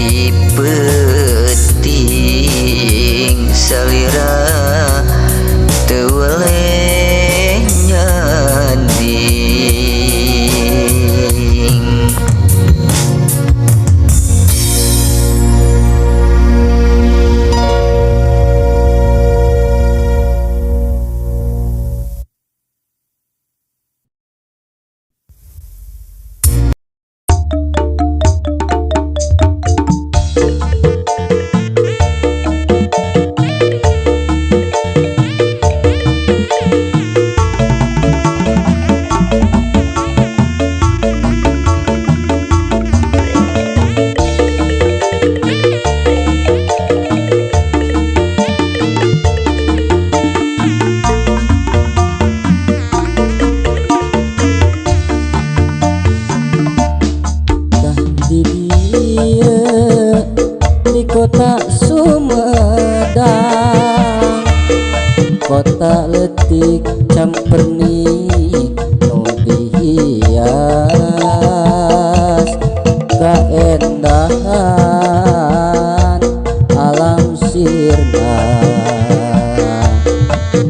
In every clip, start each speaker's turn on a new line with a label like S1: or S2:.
S1: dipeting salira teu weleh nyanding.
S2: Di kota Sumedang, kota letik campernik nu dihias kaendahan alam sirna,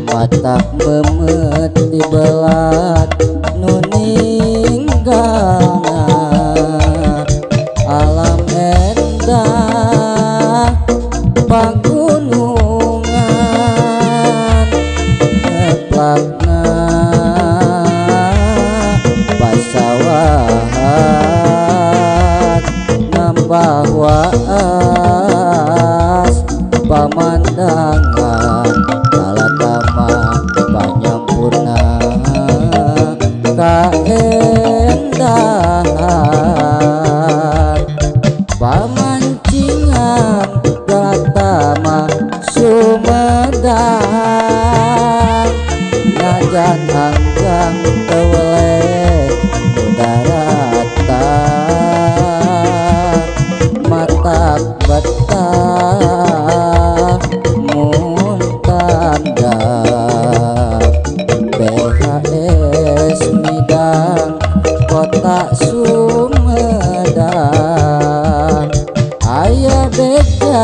S2: matak memet di belat nu ninggalna alam endah pagunungan ngeplakna pasawahan nambah waas pamandangan kalatama panyampurna kaendahan pamancingan Galatama Sumedang, najan hanggang teweleh daratan matak betah muntanda BHS Midang kota Sumedang. Aya beja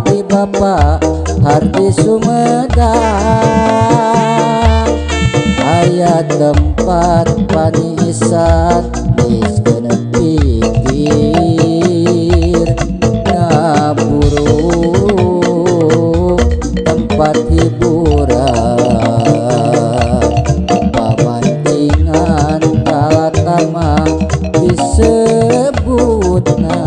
S2: di Bapak Hardi Sumedang, aya tempat panisan miskeun pikir ngaburu tempat hiburan pamancingan kalatama disebutna.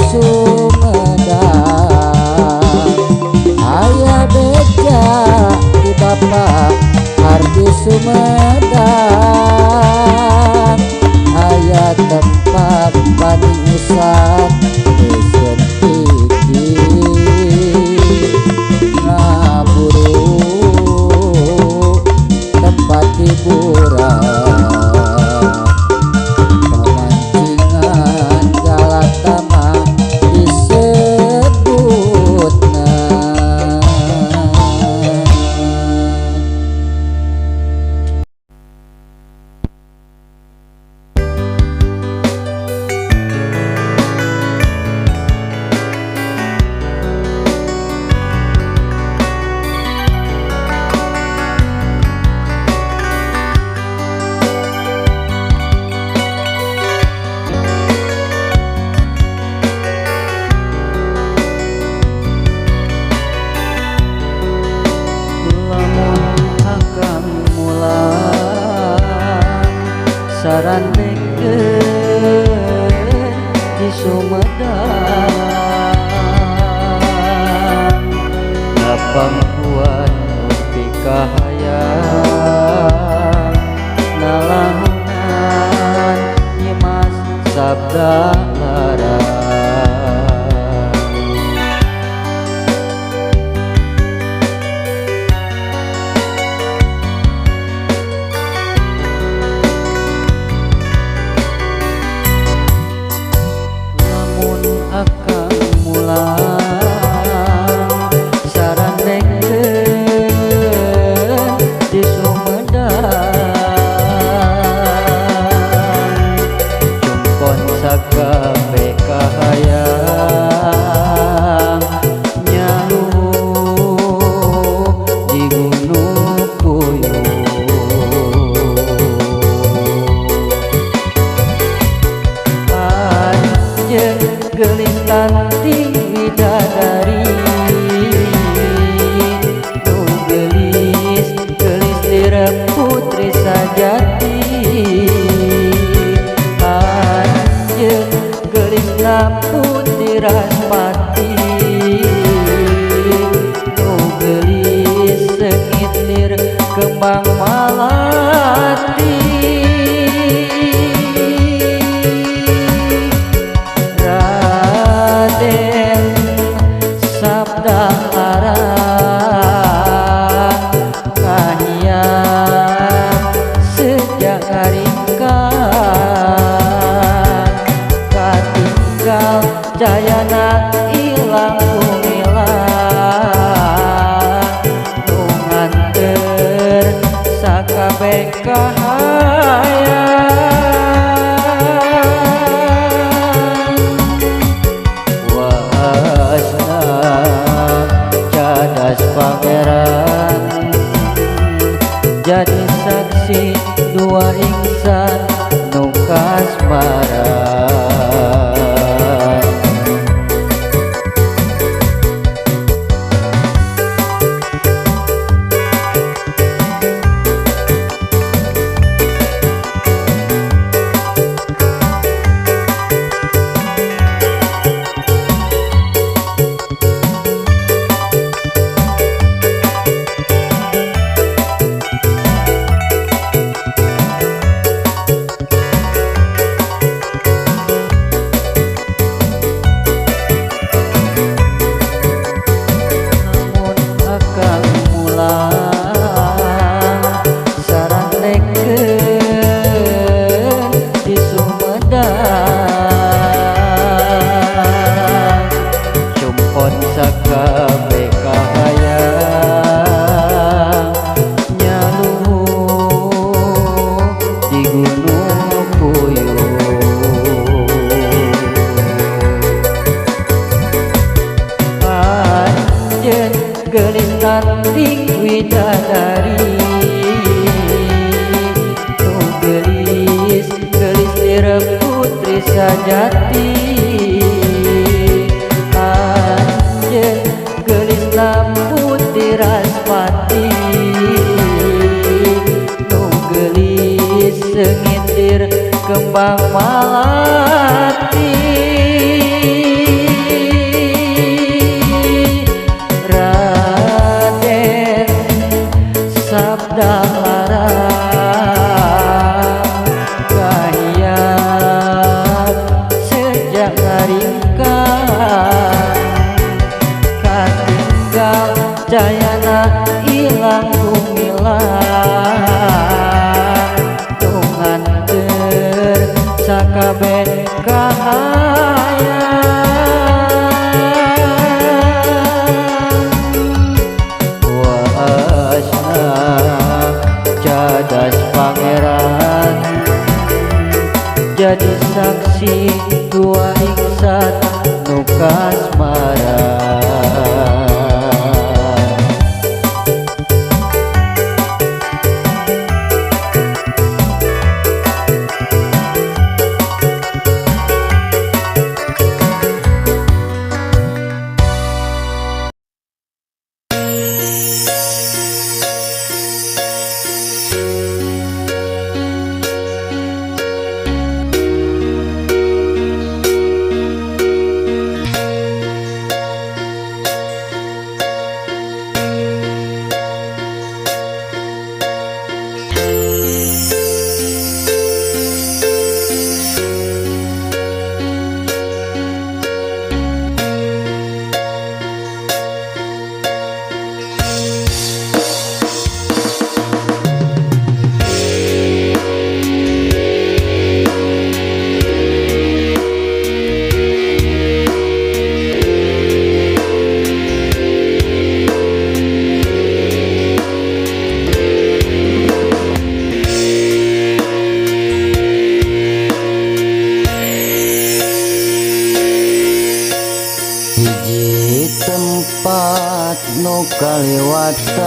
S2: Sumedang aya beja di Bapak Hardi Sumedang aya tempat panisan desen iki ngaburu tempat hiburan pemancingan galatama disebutna. Sarandengkeun di Sumedang ngapangkuan nepi ka hayang nalahunan nyimas sabda larang. Akang mulang sarandengkeun di Sumedang cumpon sagabe kahayang nyaluh di Gunung Puyuh. Gelis tanti widadari nu gelis direm putri sajati anjeun gelis putri Raspati nu gelis sengit lir kembang malati. Sabda larang kahiyang sejak haringkan katinggal jayana ilang kumilang nu nganteur sakabeh kahayang. Pangeran jadi saksi dua insan nu kasmaran. Gelis tanting widadari nu gelis direm putri sajati anjeun gelis putri Raspati nu gelis sengit lir kembang malati. kasmaran. Tempat nu kaliwatan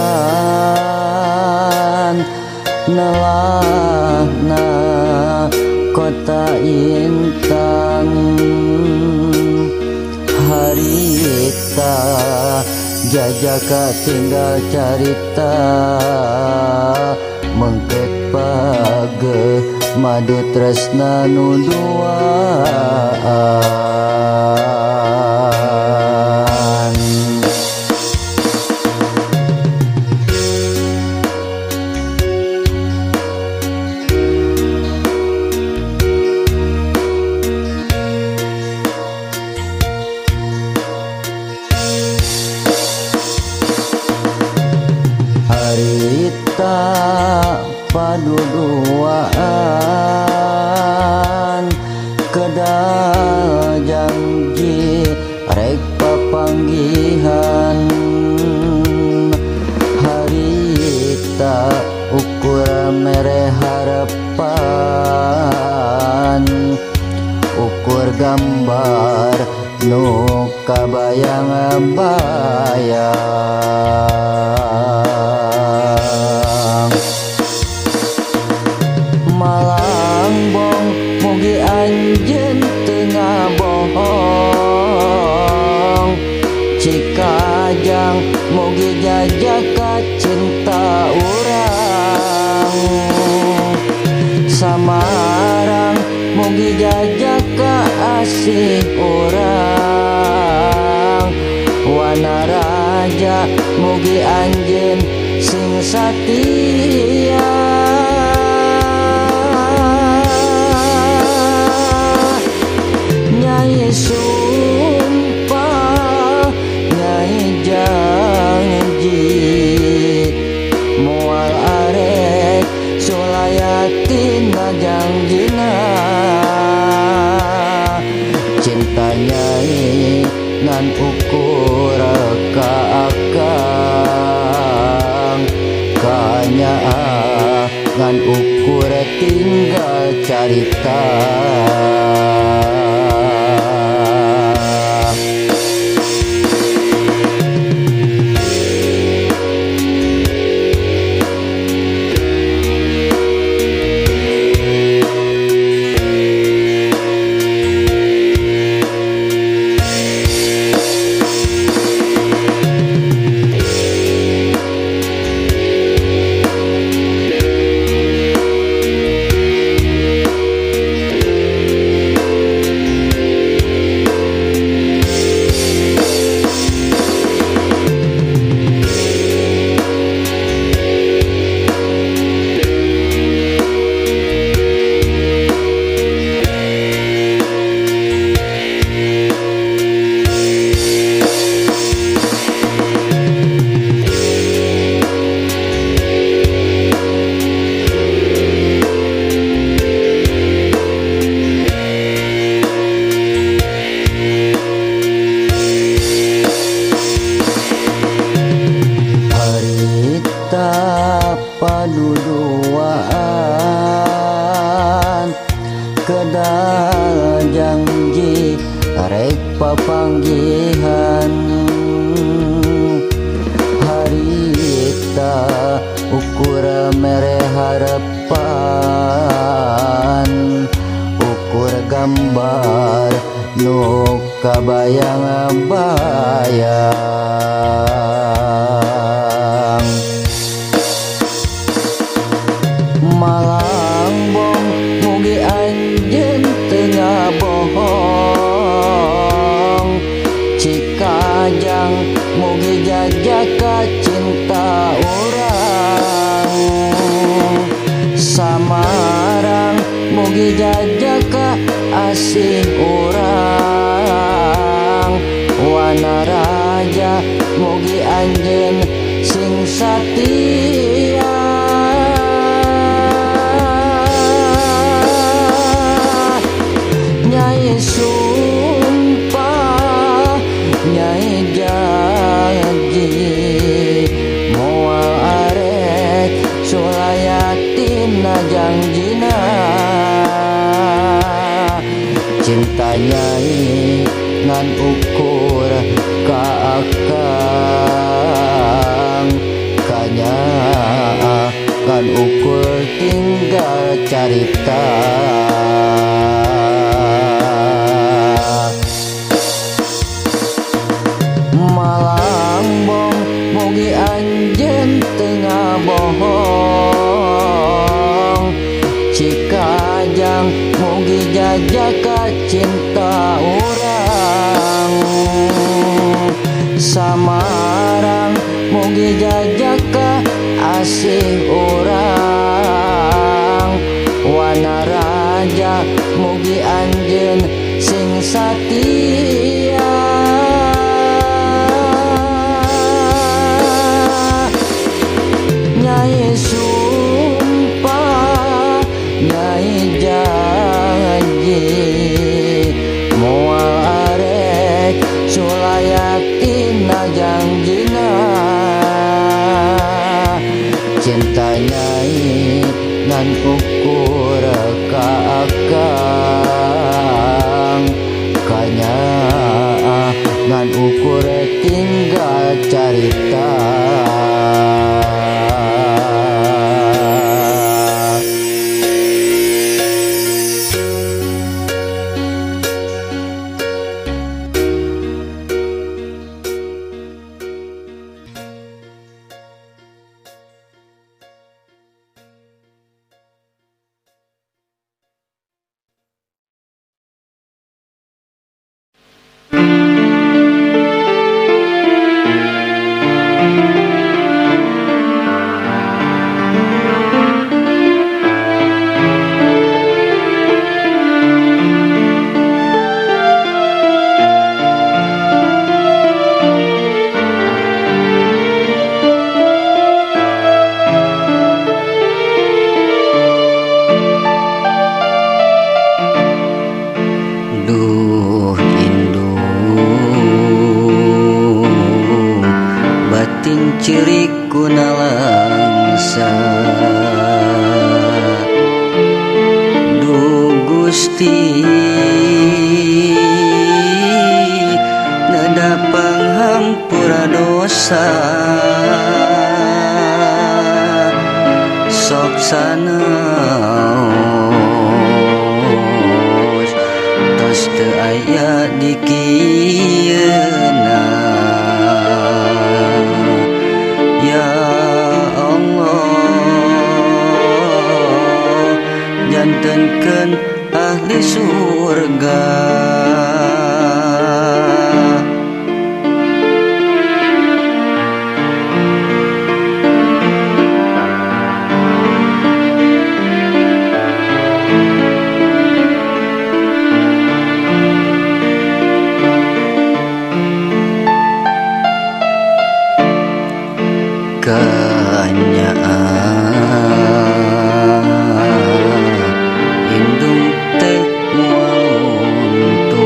S2: nelahna kota Intan, harita jajaka tinggal carita mengket page madu tresna nu duaan. Harita paduduaan kedal janji rek papanggihan, harita ukur mere harapan, ukur gambar nu kabayang-bayang. Malangbong mugi anjeun teu ngabohong, Cikajang mugi jajaka cinta urang, Samarang mugi jajaka asih urang, Wanaraja mugi anjeun sing satia. Nyai sumpah, Nyai janji, moal arek sulayatina jangjina. Cinta Nyai ngan ukur kaakang, kanyaa ngan ukur tinggal carita. papanggihan harita ukur mere harapan ukur gambar nu kabayang-bayang malangbong mugi anjeun tengah bohong cikajang mugi jajaka cinta urang Samarang mugi jajaka asih urang Wanaraja mugi anjeun sing satia Nyai sumpah Nyai janji moal arek sulayatina jangjina cinta Nyai ngan ukur ka akang kanya kan ukur tinggal carita malangbong mugi anjeun tengah bohong cikajang mugi jajaka cinta urang Samarang mugi jajaka asih urang Wanaraja mugi anjeun sing satia Nyai sumpah Nyai janji moal arek sulayatina jangjina cinta Nyai ngan ukur ka akang kanya ngan ukur tinggal carita ciriku nalangsa Du Gusti nada panghampura dosa sok sanaos tos teu aya di kieuna Ya Allah jantenkeun ahli surga indung teh mualuntur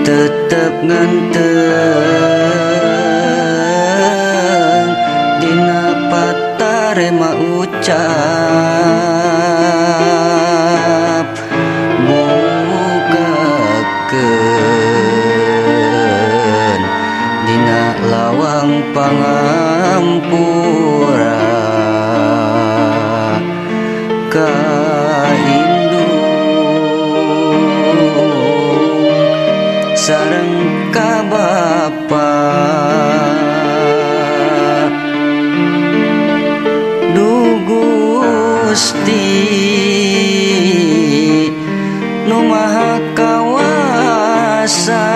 S2: tetep nganteun dina patarema ucap buka sareng ka Bapa. Duh Gusti nu maha kawasa,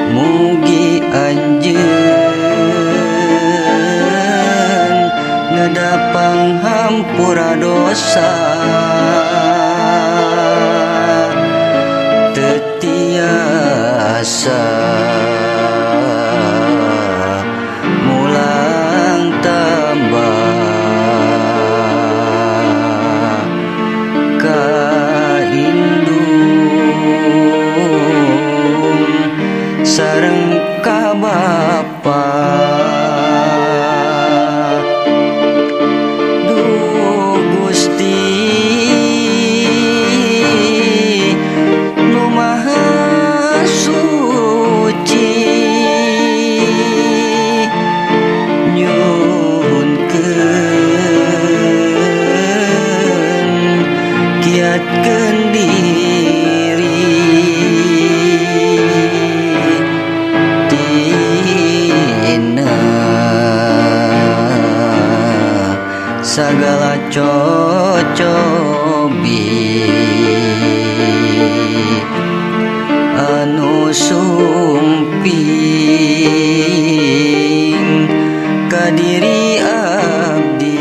S2: mugi Anjeun ngedapang hampura dosa, teu tiasa mulang tambah ka indung sareng ka Bapa. Duh Gusti nu maha suci, nyuhunkeun kiatkeun diri tina sagala cocobi anu sumping ka diri abdi.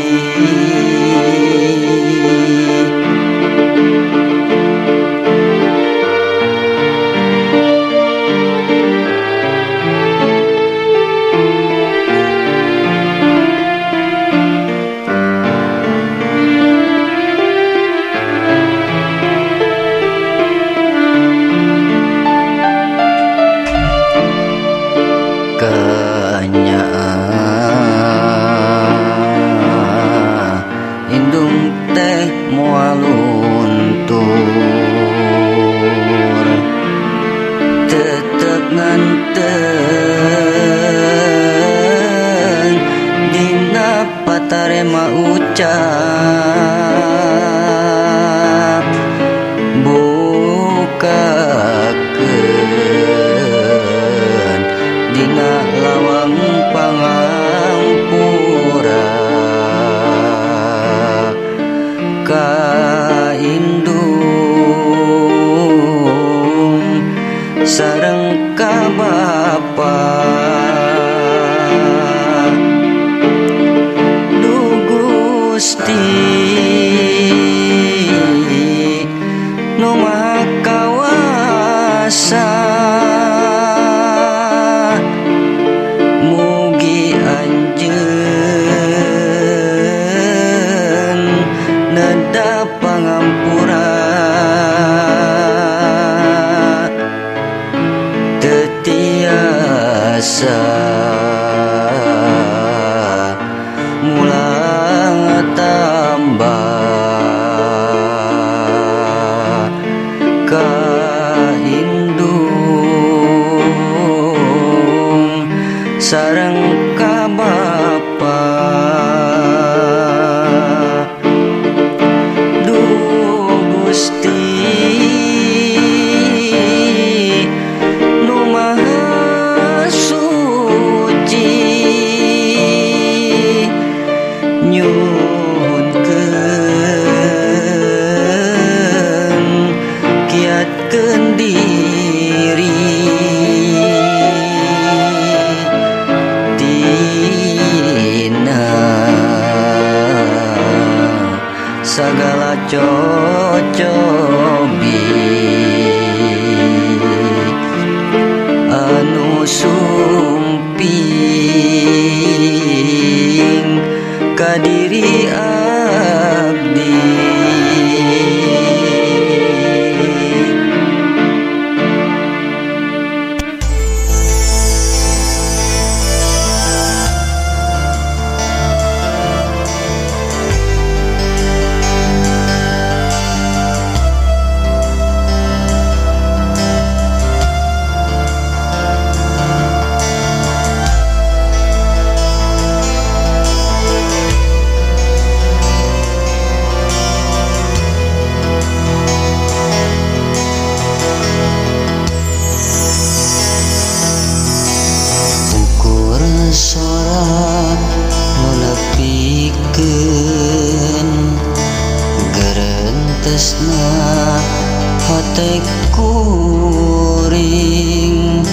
S2: hate kuring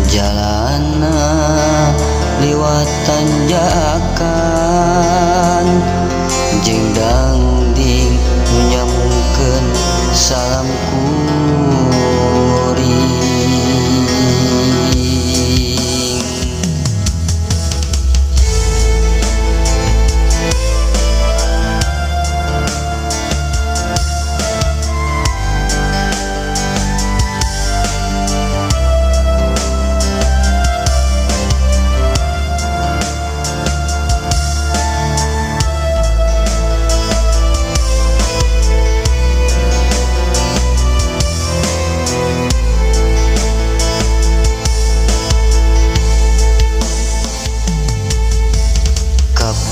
S2: jalana liwat tanjakan jeung dangding nu nyamungkeun salam kuring.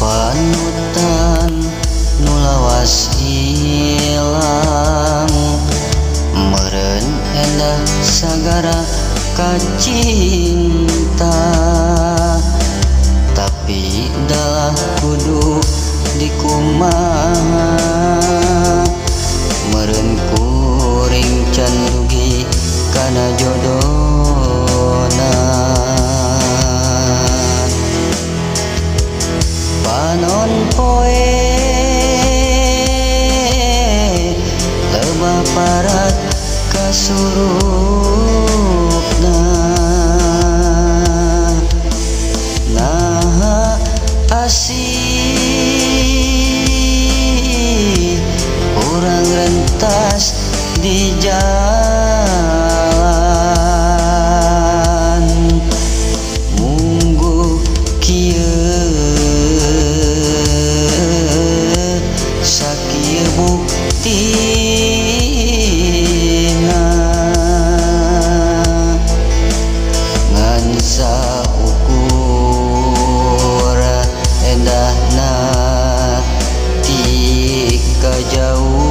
S2: Panutan nu lawas ilang meureun endah sagara kacinta tapi dalah kudu dikumaha meureun kuring can dugi kana jodona. Panon poe lebah parat kasurupna naha asih urang rentas di jalan munggu kieu sakieu buktina ngan saukur endahna ti kajauhan.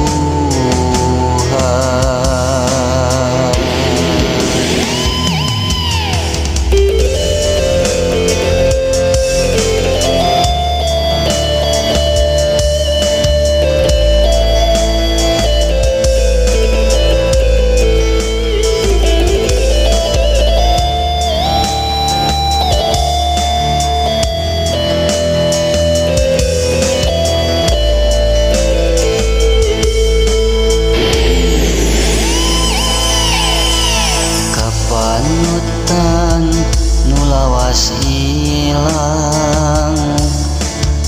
S2: Panutan nu lawas ilang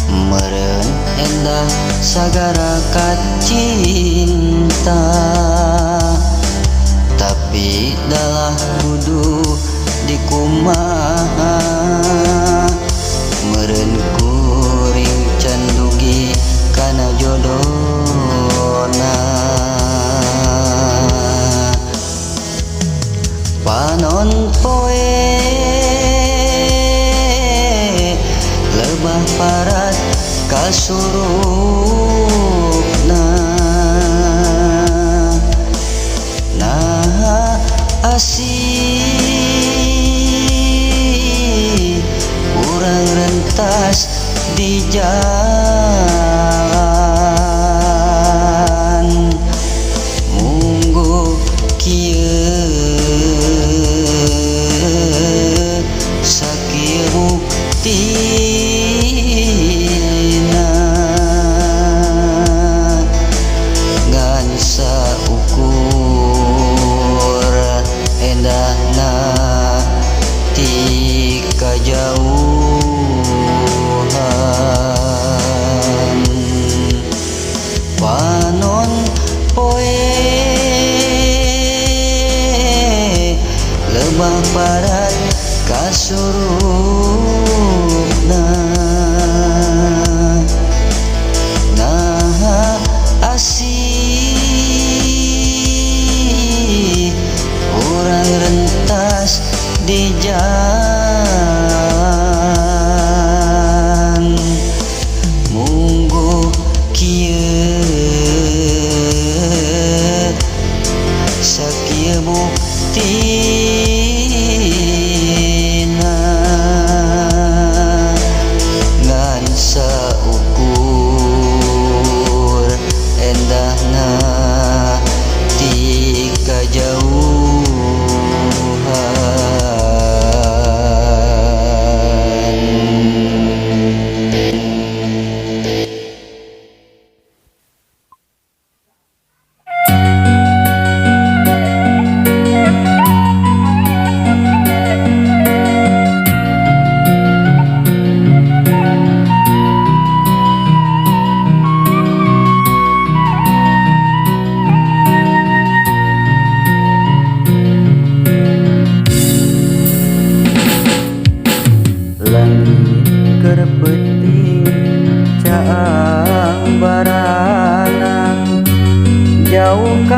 S2: meureun endah sagara kacinta tapi dalah kudu dikumaha meureun kuring can dugi kana jodona. Panon poe lebah parat kasurupna naha asih urang rentas di jalan munggu kieu sakieu buktina ngan saukur endahna ti kajauhan. Panon poe lebah parat kasurupna naha asih urang rentas di jalan munggu kieu sakieu buktina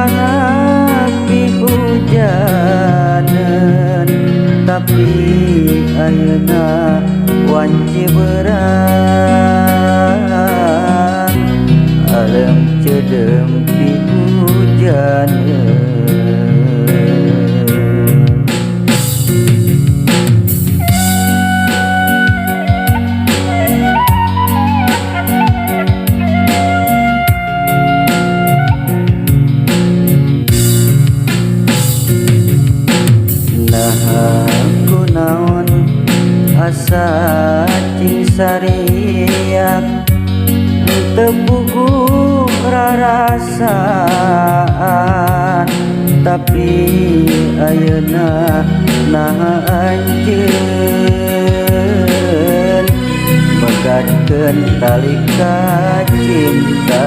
S2: Hanapi hujanan tapi ayeuna wanci berang alam cedem pi hujanan. Kunaon asa cing sariak teu puguh rarasaan tapi ayeuna naha anjeun megatkeun tali kacinta.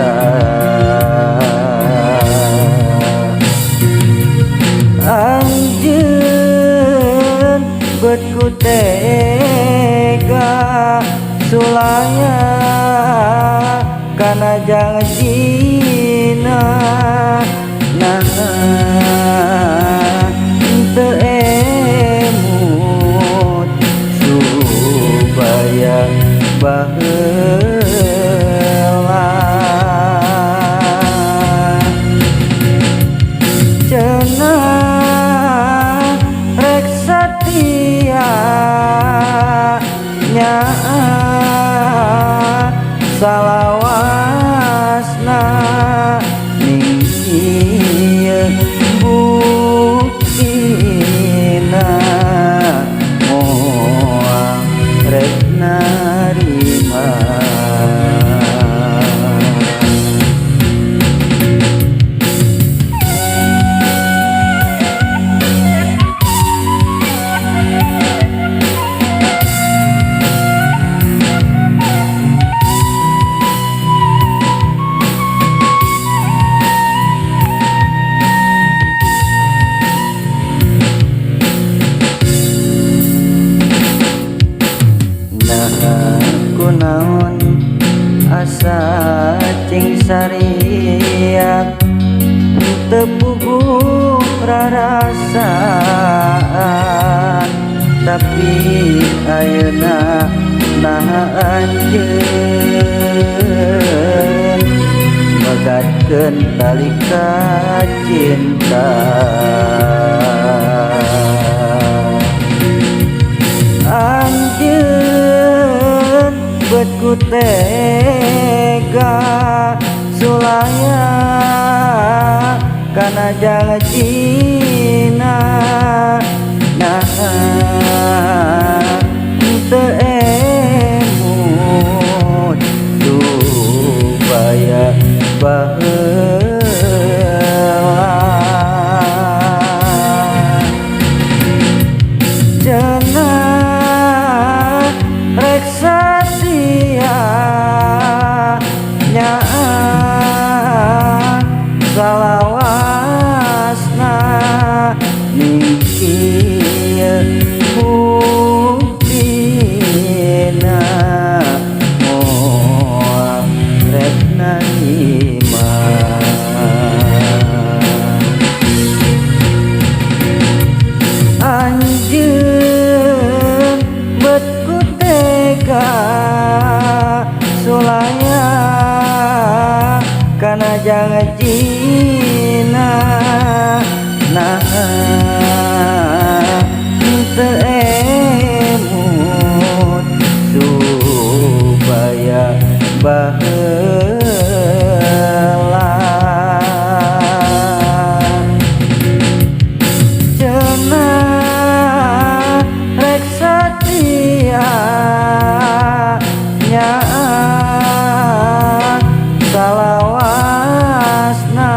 S2: Anjeun bet ku tega sulaya kana janjina nah teu emut supaya baheula cenah rek satia salawasna ning ieu buktina moal rek narima. Kunaon asa cing sariak teu puguh rarasaan tapi ayeuna naha anjeun megatkeun tali kacinta. Anjeun bet ku tega sulaya kana janjina nah teu emut supaya baheula cenah rek satia salawasna ning ieu buktina moal rek narima. Anjeun bet ku tega sulaya kana janjina nah teu emut supaya baheula cenah rek satia salawasna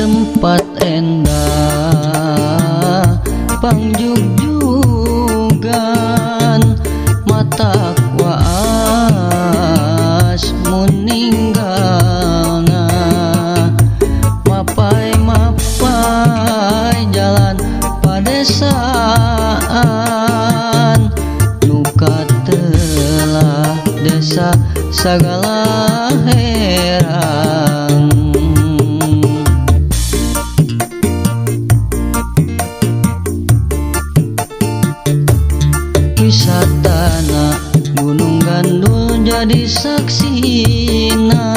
S1: tempat endah pangjugjugan mata kuas meninggalna mapai jalan padesaan nuka telah desa sagala herang wisatana Gunung Gandul jadi saksina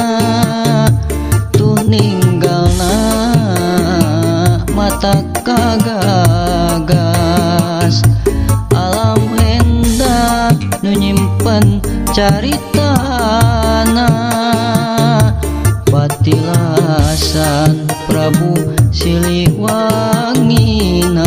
S1: tuh ninggalna mata kagagas alam endah nu nyimpen caritana patilasan Prabu Siliwangina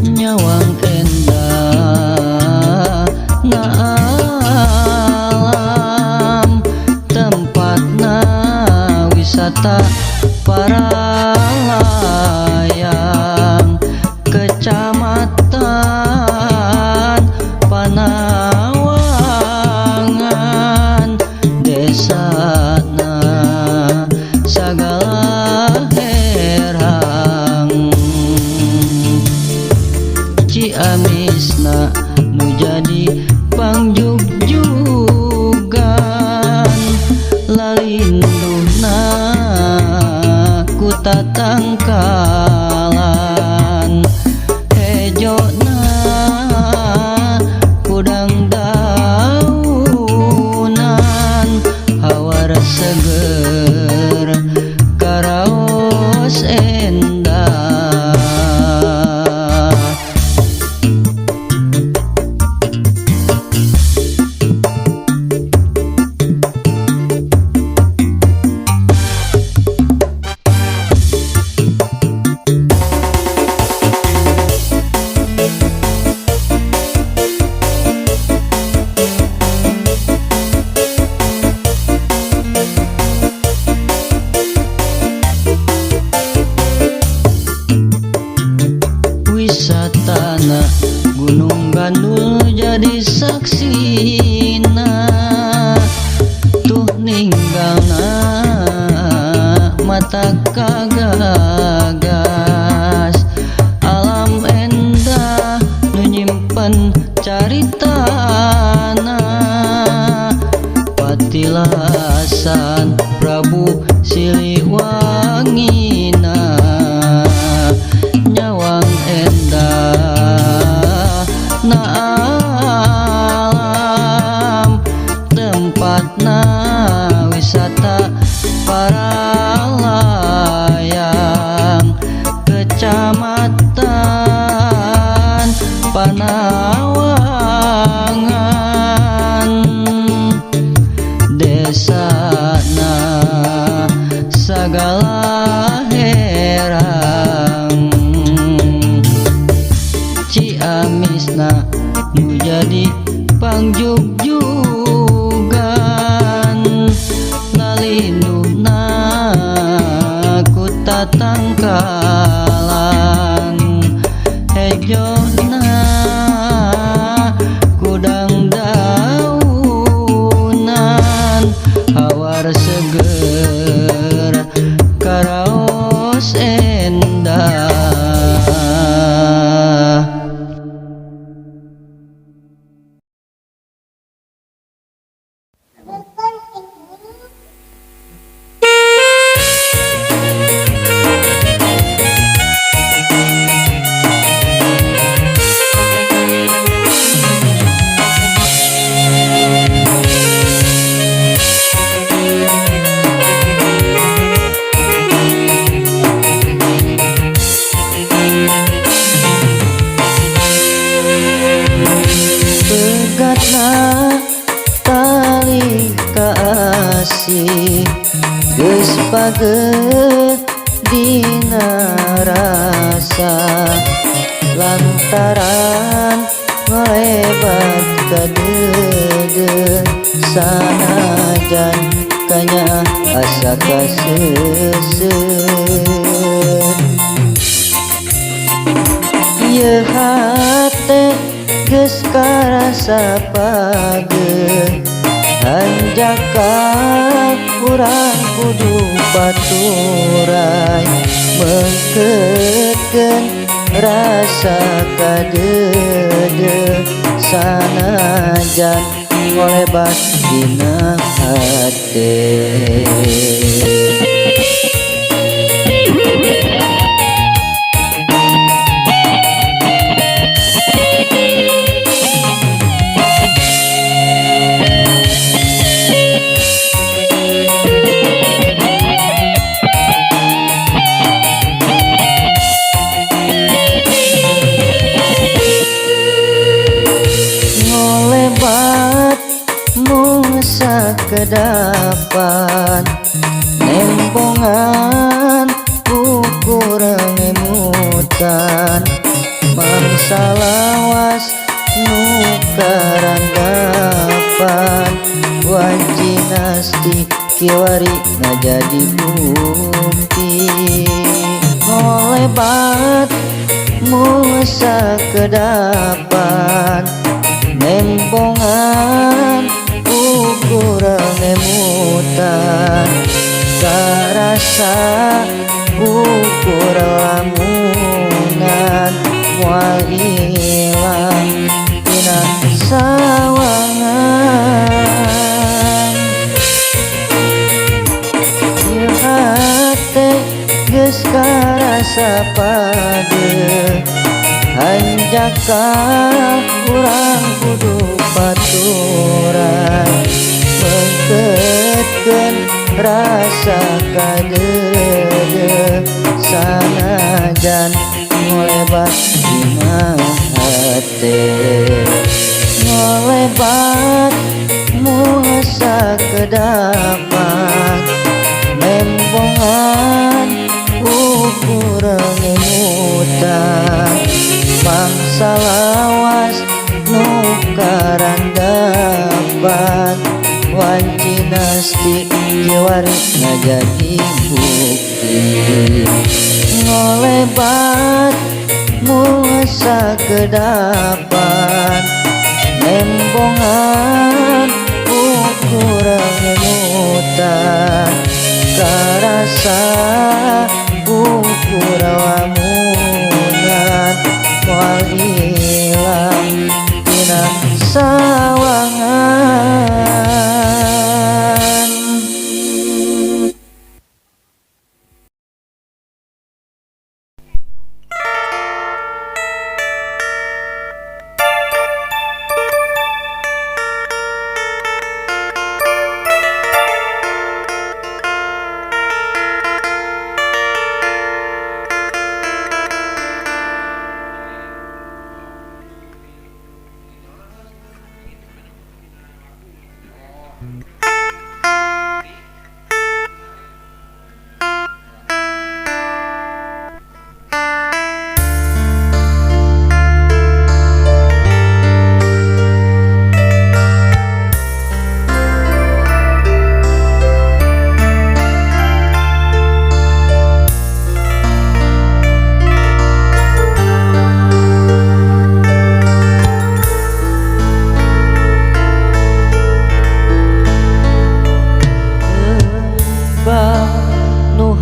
S1: nyawang endah na alam tempatna wisata para layang kecamatan Panawangan desana sagala herang Ciamisna nu jadi pangjugjugan lalinduna ku tatangkalan hejona kudang daunan hawar seger karaos endah wisatana Gunung Gandul jadi saksina tuh ninggalna mata kagagas alam endah nu nyimpen caritana patilasan Prabu Siliwangina nyawang endah na alam tempatna wisata para layang kecamatan Panawangan desana sagala herang Ciamisna nu jadi pangjugjugan lalinduna ku tatangkalan hejona kudang daunan hawar seger karaos endah dina rasa lantaran ngelebat ka dede sanajan kanya asa kaseuseut ieu hate geus karasa pageuh hanjaka urang kudu baturai mengkeutkeun rasa kadede sanajan ngolebat dina hate. Ngolebat musa kedapan nembongan ukur ngemutan mangsa lawas nukaranggapan wajinasti kiwari ngajadi bukti ngolebat musa kedapan nembongan ukuran nemutan karasa ukur lamunan moal ilang dina sawangan ieu hate geus karasa padeuh hanjaka urang kudu baturai mengkeutkeun rasa kadede sanajan ngolebat dina hate ngolebat muasa kedapan nembongan ukuran ngemutan mangsa lawas nukarandapan wancinasti kiwari ngajadi bukti ngolebat muasa kedapan nembongan ukuran ngemutan karasa ukur lamunan moal ilang dina sawangan.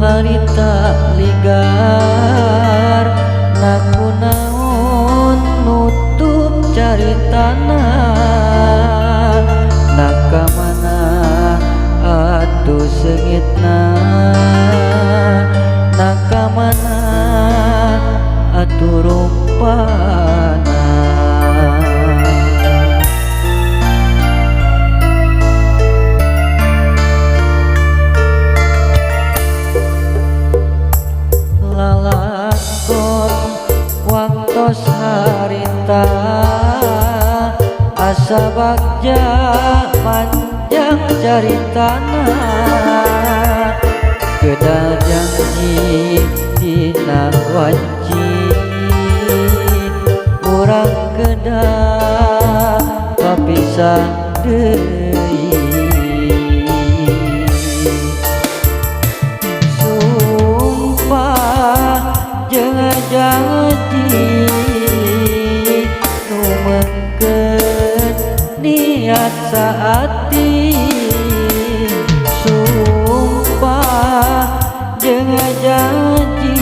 S1: Harita ligar nakunaon nutup caritana nakamana atuh seungitna nakamana atuh rupana waktos harita asa bagja panjang caritana kedah janji dina wanci urang kedah papisah deui sumpah jeung janji nu mengkeun niat saati sumpah jeung janji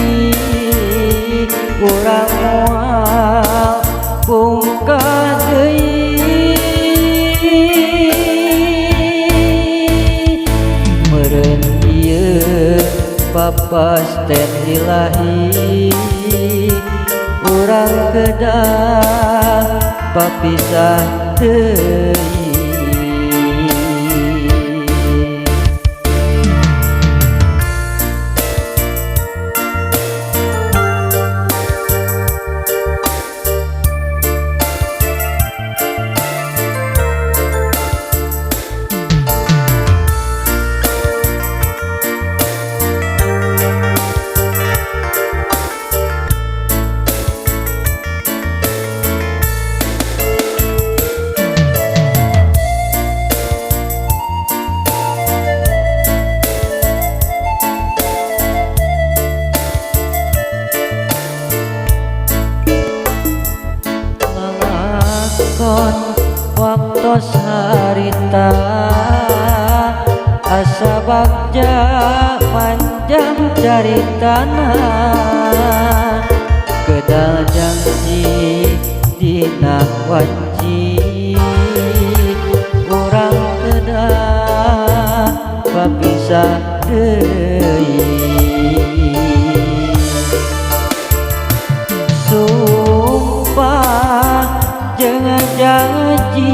S1: urang moal pungkah deui meureun ieu papasten ilahi urang kedah papisah deui waktos harita asa bagja panjang caritana kedah janji dina wanci urang kedah papisah deui sumpah jeung janji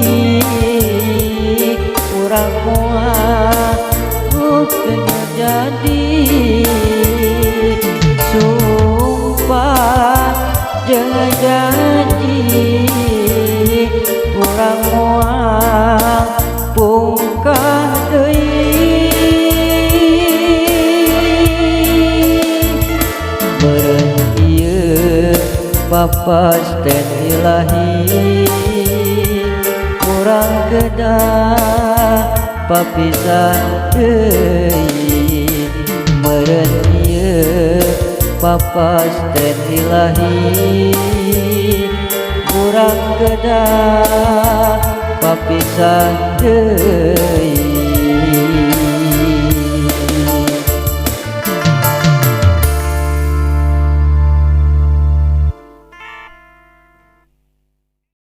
S1: urang moal kena jadi sumpah jeung janji urang moal pungkah deui meureun ieu papasten ilahi urang kedah papisah deui meureun ieu papasten ilahi urang kedah papisah deui